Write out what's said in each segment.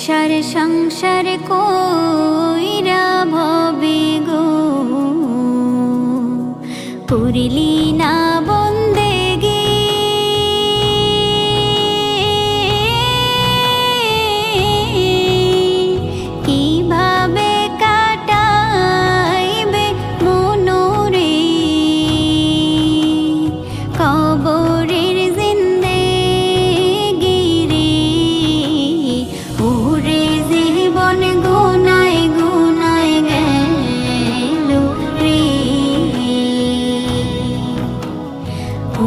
সংসার সংসার কইরা ভবে গো করিলি না বন্দেগি কিভাবে কাটাইবে মনোরে কবরের জিন্দেগি রে ওরে জীবন গুনায় গুনায় গেল রে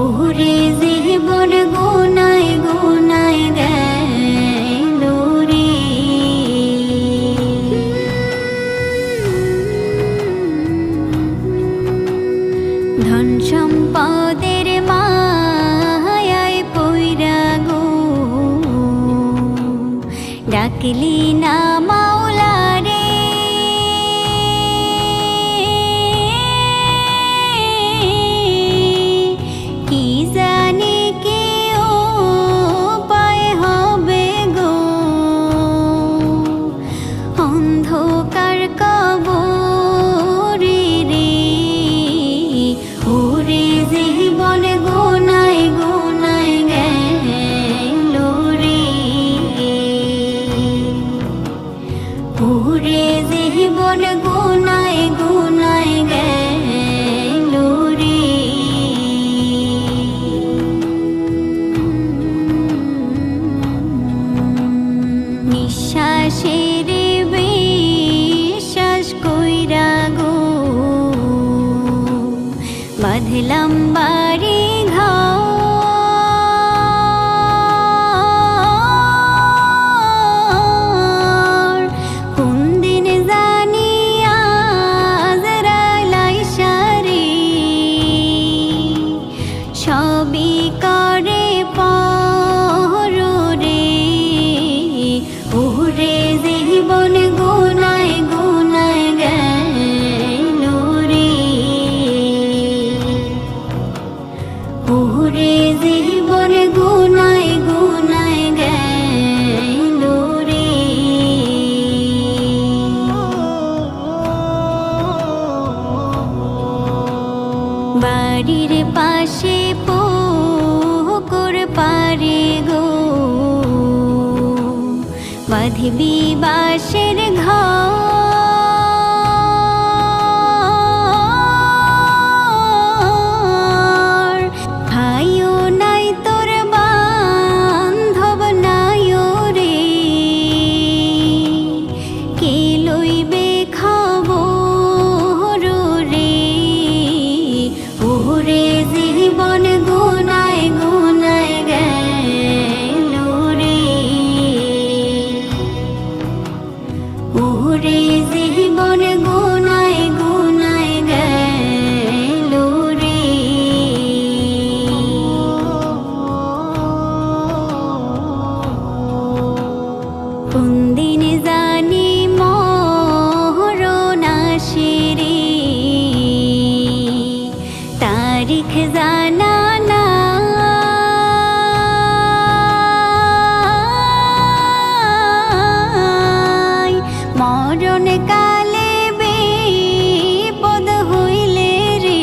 ওরে জীবন গুনায় গুনায় গেল রে ধন সম্পদের মায়ায় পইরা গো ডাকলি না মাওলা রে কি জানি কি উপায় হবে গো অন্ধকার কবরে রে ওরে জীবন গুনায় গুনায় গেল রে ওরে জীবন গুনায় গুনায় গেল রে নিঃশ্বাসের বিশ্বাস কইরা গো বাঁধলাম বাড়ি ঘর কোন দিন জানি আজরাইল আইসা রে সবই করে পর রে ওরে জীবন গুনায় গুনায় গেল রে ওরে জীবন গুনায় গুনায় গেল রে বাড়ির পাশে পুকুর পারে গো বাঁধবি বাঁশের ঘর ভাইও নাই তোর বান্ধব নাইও রে কে লইবে খবর রে ওরে জীবন গুনায় গুনায় গেল রে ওরে জীবন গুনায় গুনায় গেল রে কোন দিন জানি মরণ আসে রে তারিখ জানা নাই মরণ কালে বিপদ হইলে রে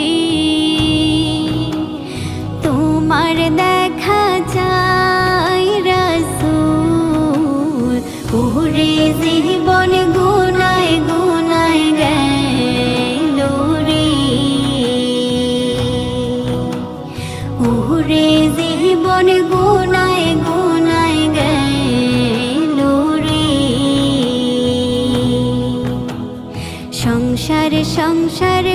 তোমার দেখা চাই রাসূল ওরে জীবন গুনায় গুনায় গেল রে ওরে জীবন গুনায় গুনায় গেল রে সংসার সংসার